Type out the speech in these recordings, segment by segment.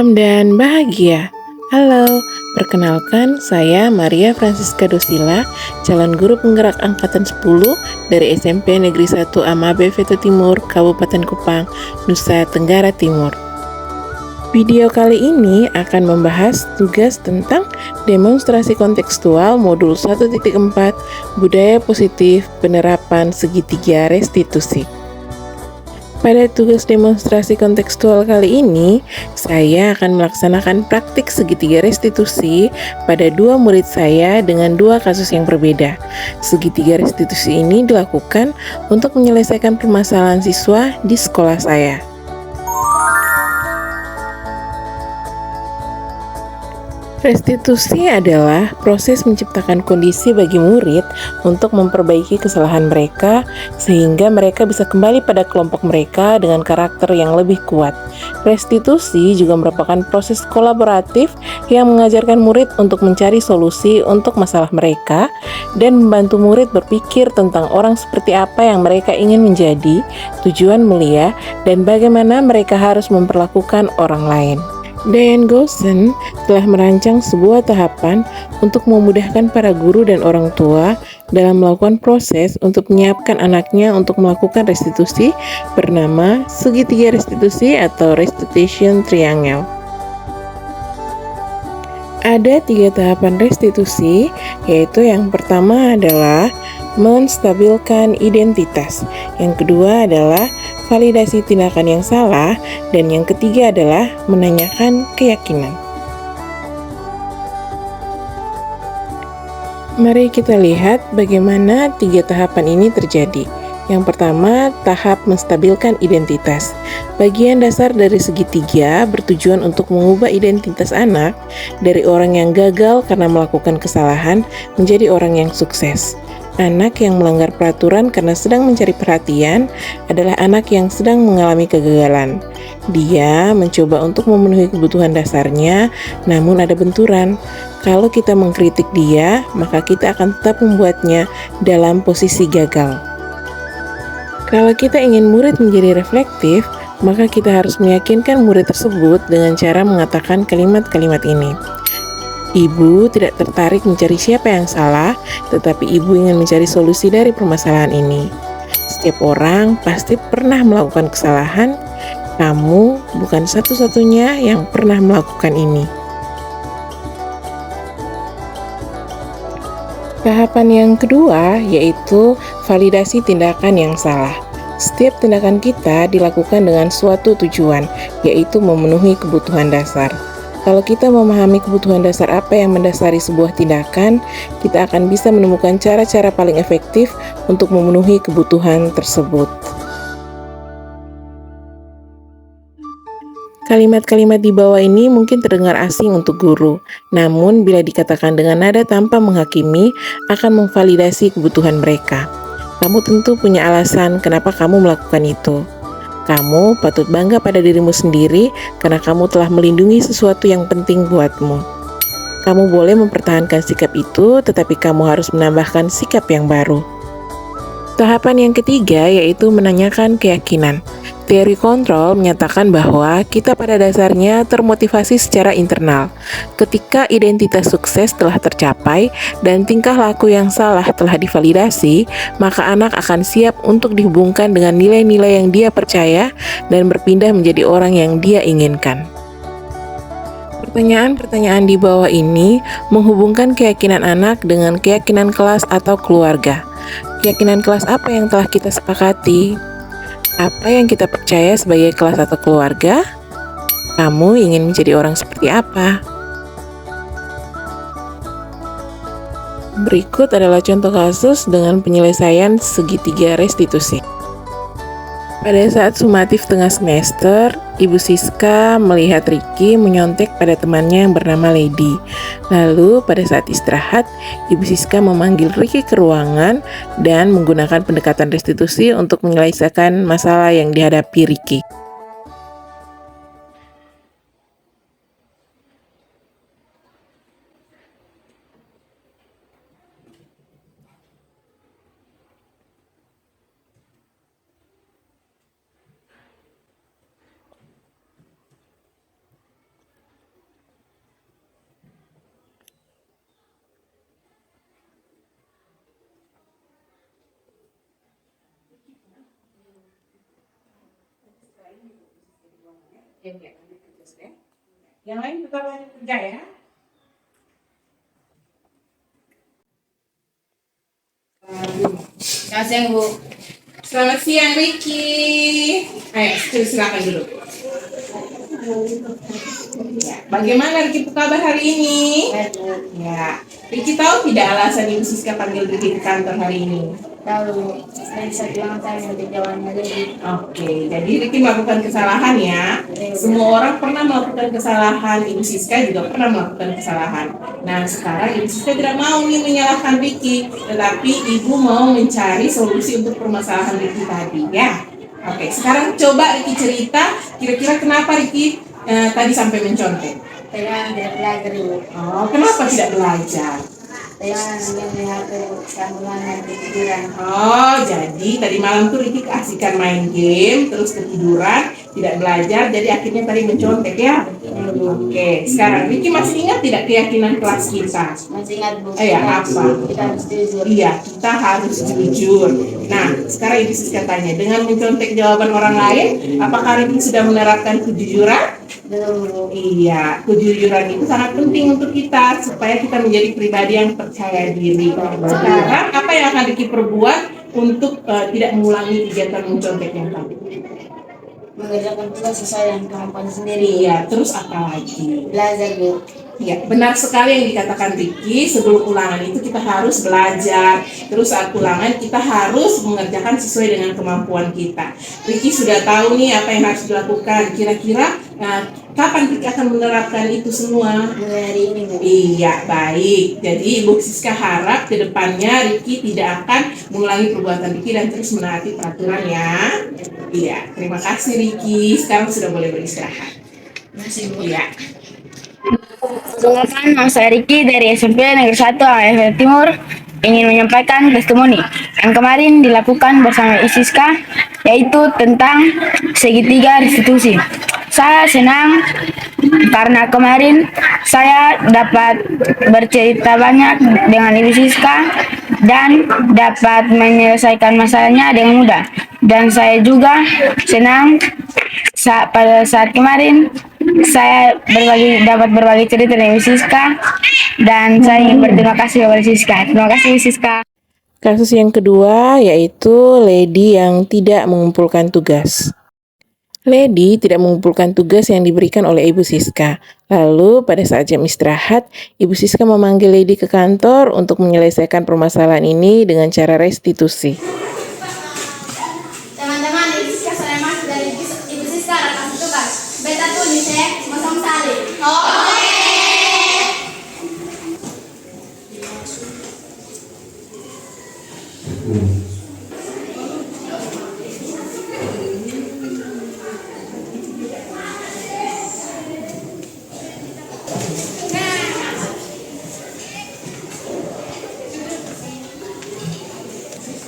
tentram dan bahagia. Halo, perkenalkan saya Maria Francisca Dosila, calon guru penggerak angkatan 10 dari SMP Negeri 1 Amabe Veto Timur, Kabupaten Kupang, Nusa Tenggara Timur. Video kali ini akan membahas tugas tentang demonstrasi kontekstual modul 1.4 Budaya Positif Penerapan Segitiga Restitusi. Pada tugas demonstrasi kontekstual kali ini, saya akan melaksanakan praktik segitiga restitusi pada dua murid saya dengan dua kasus yang berbeda. Segitiga restitusi ini dilakukan untuk menyelesaikan permasalahan siswa di sekolah saya. Restitusi adalah proses menciptakan kondisi bagi murid untuk memperbaiki kesalahan mereka sehingga mereka bisa kembali pada kelompok mereka dengan karakter yang lebih kuat. Restitusi juga merupakan proses kolaboratif yang mengajarkan murid untuk mencari solusi untuk masalah mereka dan membantu murid berpikir tentang orang seperti apa yang mereka ingin menjadi, tujuan mulia, dan bagaimana mereka harus memperlakukan orang lain. Diane Goshen telah merancang sebuah tahapan untuk memudahkan para guru dan orang tua dalam melakukan proses untuk menyiapkan anaknya untuk melakukan restitusi bernama segitiga restitusi atau restitution triangle. Ada 3 tahapan restitusi, yaitu yang pertama adalah menstabilkan identitas, yang kedua adalah validasi tindakan yang salah, dan yang ketiga adalah menanyakan keyakinan. Mari kita lihat bagaimana 3 tahapan ini terjadi. Yang pertama, tahap menstabilkan identitas. Bagian dasar dari segitiga bertujuan untuk mengubah identitas anak dari orang yang gagal karena melakukan kesalahan menjadi orang yang sukses. Anak yang melanggar peraturan karena sedang mencari perhatian adalah anak yang sedang mengalami kegagalan. Dia mencoba untuk memenuhi kebutuhan dasarnya, namun ada benturan. Kalau kita mengkritik dia, maka kita akan tetap membuatnya dalam posisi gagal. Kalau kita ingin murid menjadi reflektif, maka kita harus meyakinkan murid tersebut dengan cara mengatakan kalimat-kalimat ini. Ibu tidak tertarik mencari siapa yang salah, tetapi ibu ingin mencari solusi dari permasalahan ini. Setiap orang pasti pernah melakukan kesalahan. Kamu bukan satu-satunya yang pernah melakukan ini. Tahapan yang kedua yaitu validasi tindakan yang salah. Setiap tindakan kita dilakukan dengan suatu tujuan, yaitu memenuhi kebutuhan dasar. Kalau kita memahami kebutuhan dasar apa yang mendasari sebuah tindakan, kita akan bisa menemukan cara-cara paling efektif untuk memenuhi kebutuhan tersebut. Kalimat-kalimat di bawah ini mungkin terdengar asing untuk guru, namun bila dikatakan dengan nada tanpa menghakimi, akan memvalidasi kebutuhan mereka. Kamu tentu punya alasan kenapa kamu melakukan itu. Kamu patut bangga pada dirimu sendiri karena kamu telah melindungi sesuatu yang penting buatmu. Kamu boleh mempertahankan sikap itu, tetapi kamu harus menambahkan sikap yang baru. Tahapan yang ketiga yaitu menanyakan keyakinan. Teori kontrol menyatakan bahwa kita pada dasarnya termotivasi secara internal. Ketika identitas sukses telah tercapai dan tingkah laku yang salah telah divalidasi, maka anak akan siap untuk dihubungkan dengan nilai-nilai yang dia percaya dan berpindah menjadi orang yang dia inginkan. Pertanyaan-pertanyaan di bawah ini menghubungkan keyakinan anak dengan keyakinan kelas atau keluarga. Keyakinan kelas apa yang telah kita sepakati? Apa yang kita percaya sebagai kelas atau keluarga? Kamu ingin menjadi orang seperti apa? Berikut adalah contoh kasus dengan penyelesaian segitiga restitusi. Pada saat sumatif tengah semester, Ibu Siska melihat Ricky menyontek pada temannya yang bernama Lady. Lalu pada saat istirahat, Ibu Siska memanggil Ricky ke ruangan dan menggunakan pendekatan restitusi untuk menyelesaikan masalah yang dihadapi Ricky. Ya. Yang lain tetap lanjut kerja ya. Selamat siang, Bu. Selamat siang Ricky. Ayo silakan dulu. Ya, bagaimana Ricky kabar hari ini? Baik, Bu. Ya, Ricky tahu tidak alasan Ibu Siska panggil Ricky ke kantor hari ini? Tahu, saya bisa bilang saya mau jawabannya lagi. Oke, jadi Ricky melakukan kesalahan ya. Semua orang pernah melakukan kesalahan, Ibu Siska juga pernah melakukan kesalahan. Nah, sekarang Ibu Siska tidak mau nih menyalahkan Ricky, tetapi Ibu mau mencari solusi untuk permasalahan Ricky tadi ya. Oke, sekarang coba Ricky cerita, kira-kira kenapa Ricky tadi sampai mencontek? Saya tidak belajar, Bu. Oh, kenapa tidak belajar? Saya melihat kandungan yang tiduran. Oh, jadi tadi malam tuh Ricky keasikan main game, terus ketiduran, tidak belajar, jadi akhirnya tadi mencontek ya? Oke, sekarang Ricky masih ingat tidak keyakinan kelas kita? Masih ingat, Bu? Ya, apa? Kita harus jujur. Iya, kita harus jujur. Nah, sekarang Ibu Siska tanya, dengan mencontek jawaban orang lain, apakah Ricky sudah menerapkan kejujuran? Belum, Bu. Iya, kejujuran itu sangat penting untuk kita supaya kita menjadi pribadi yang percaya diri. Sekarang apa yang akan Ricky perbuat untuk tidak mengulangi kegiatan mencontek yang tadi? Mengerjakan tugas sesuai dengan kemampuan sendiri. Iya, terus apa lagi? Belajar, Bu. Ya, benar sekali yang dikatakan Ricky, sebelum ulangan itu kita harus belajar. Terus saat ulangan kita harus mengerjakan sesuai dengan kemampuan kita. Ricky sudah tahu nih apa yang harus dilakukan. Kira-kira kapan Ricky akan menerapkan itu semua? Mulai hari ini, Bu. Iya, baik. Jadi Ibu Siska harap ke depannya Ricky tidak akan mengulangi perbuatan Ricky dan terus menaati peraturan ya. Iya, terima kasih Ricky. Sekarang sudah boleh beristirahat. Masih, Bu. Iya. Perkenalkan, nama saya Riki dari SMP Negeri 1 AFL Timur, ingin menyampaikan testimoni yang kemarin dilakukan bersama Isiska, yaitu tentang segitiga restitusi. Saya senang karena kemarin saya dapat bercerita banyak dengan Ibu Siska dan dapat menyelesaikan masalahnya dengan mudah. Dan saya juga senang pada saat kemarin saya dapat berbagi cerita dengan Siska dan saya ingin berterima kasih kepada Siska. Terima kasih Siska. Kasus yang kedua yaitu Lady yang tidak mengumpulkan tugas. Lady tidak mengumpulkan tugas yang diberikan oleh Ibu Siska. Lalu pada saat jam istirahat, Ibu Siska memanggil Lady ke kantor untuk menyelesaikan permasalahan ini dengan cara restitusi. Teman-teman, Ibu Siska sudah masuk dari Ibu Siska ada kasih tugas. Beta tulis ya, masang tali. Oke.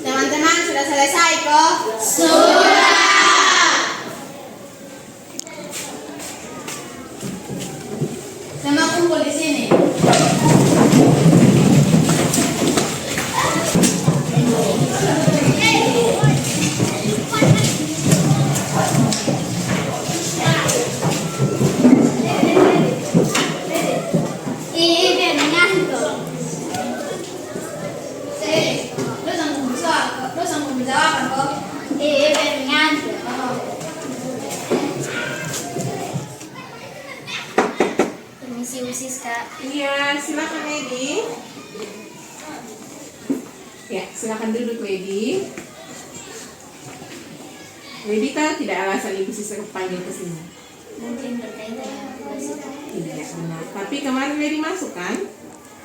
Teman-teman, sudah selesai kok? Sudah. Semua kumpul di sini. Permisi Bu Siska. Iya, silakan Lady. Ya, silakan duduk Lady. Lady tahu tidak alasan Ibu Siska panggil ke sini? Mungkin berkaitan dengan tugas itu. Iya, benar. Tapi kemarin Lady masuk kan?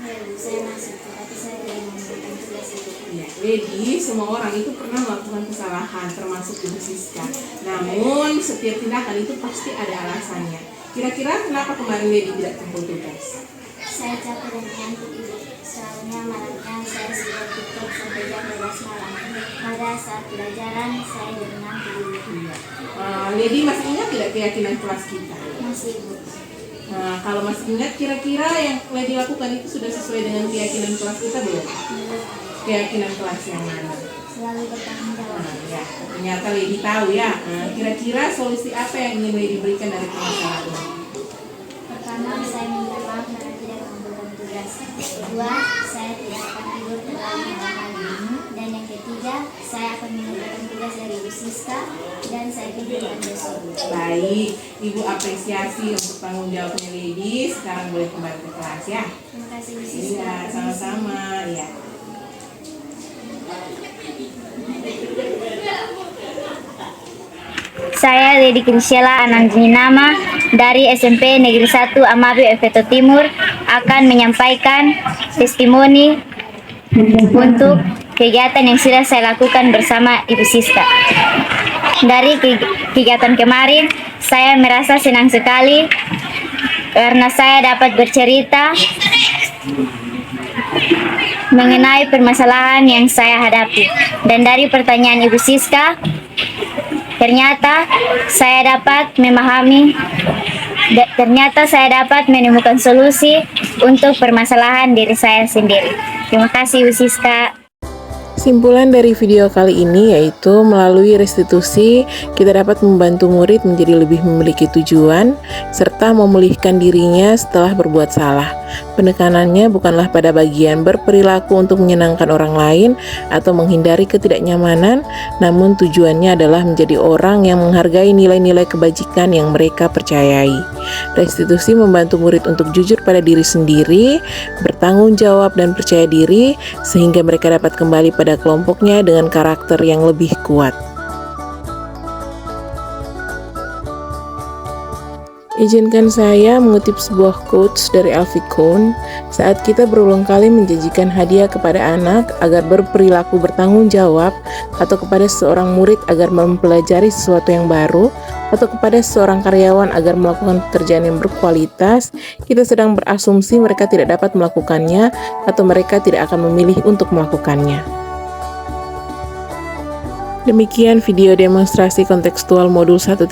Ya, Bu, saya masuk, tapi saya ingin memberikan tugas itu. Ya, Lady, semua orang itu pernah melakukan kesalahan, termasuk Ibu Siska. Namun, setiap tindakan itu pasti ada alasannya. Kira-kira kenapa kemarin Lady tidak kumpul tugas? Saya capek dan ngantuk Ibu. Soalnya malamnya saya sudah tutup sampai jam 12 malam. Pada saat pelajaran saya jadi ngantuk Ibu. Iya. Lady masih ingat tidak keyakinan kelas kita? Masih Ibu. Nah, kalau masih ingat, kira-kira yang Lady lakukan itu sudah sesuai dengan keyakinan kelas kita belum? Keyakinan kelas yang mana? selalu bertanggung jawab. Ya, ternyata Lady tahu ya. Kira-kira solusi apa yang ingin Lady berikan dari permasalahan ini? Pertama, saya minta maaf karena tidak mengumpulkan tugas. Kedua, saya tidak akan tidur terlalu malam. Dan yang ketiga, saya akan mengumpulkan tugas dari Ibu Siska dan saya tidurkan besok. Baik, Ibu apresiasi untuk tanggung jawabnya Lady. Sekarang boleh kembali ke kelas ya. Terima kasih Bu Siska. Iya, sama-sama. Ya. Saya Lady Krisela Anandrinama dari SMP Negeri 1 Amabi Efeto Timur akan menyampaikan testimoni untuk kegiatan yang sudah saya lakukan bersama Ibu Siska. Dari kegiatan kemarin, saya merasa senang sekali karena saya dapat bercerita mengenai permasalahan yang saya hadapi. Dan dari pertanyaan Ibu Siska, ternyata saya dapat memahami, ternyata saya dapat menemukan solusi untuk permasalahan diri saya sendiri. Terima kasih Bu Siska. Simpulan dari video kali ini yaitu melalui restitusi kita dapat membantu murid menjadi lebih memiliki tujuan serta memulihkan dirinya setelah berbuat salah. Penekanannya bukanlah pada bagian berperilaku untuk menyenangkan orang lain atau menghindari ketidaknyamanan, namun tujuannya adalah menjadi orang yang menghargai nilai-nilai kebajikan yang mereka percayai. Restitusi membantu murid untuk jujur pada diri sendiri, bertanggung jawab dan percaya diri sehingga mereka dapat kembali pada kelompoknya dengan karakter yang lebih kuat. Izinkan saya mengutip sebuah quotes dari Alfie Kohn, saat kita berulang kali menjanjikan hadiah kepada anak agar berperilaku bertanggung jawab, atau kepada seorang murid agar mempelajari sesuatu yang baru, atau kepada seorang karyawan agar melakukan pekerjaan yang berkualitas, kita sedang berasumsi mereka tidak dapat melakukannya atau mereka tidak akan memilih untuk melakukannya. Demikian video demonstrasi kontekstual modul 1.4.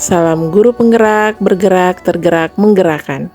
Salam guru penggerak, bergerak, tergerak, menggerakkan.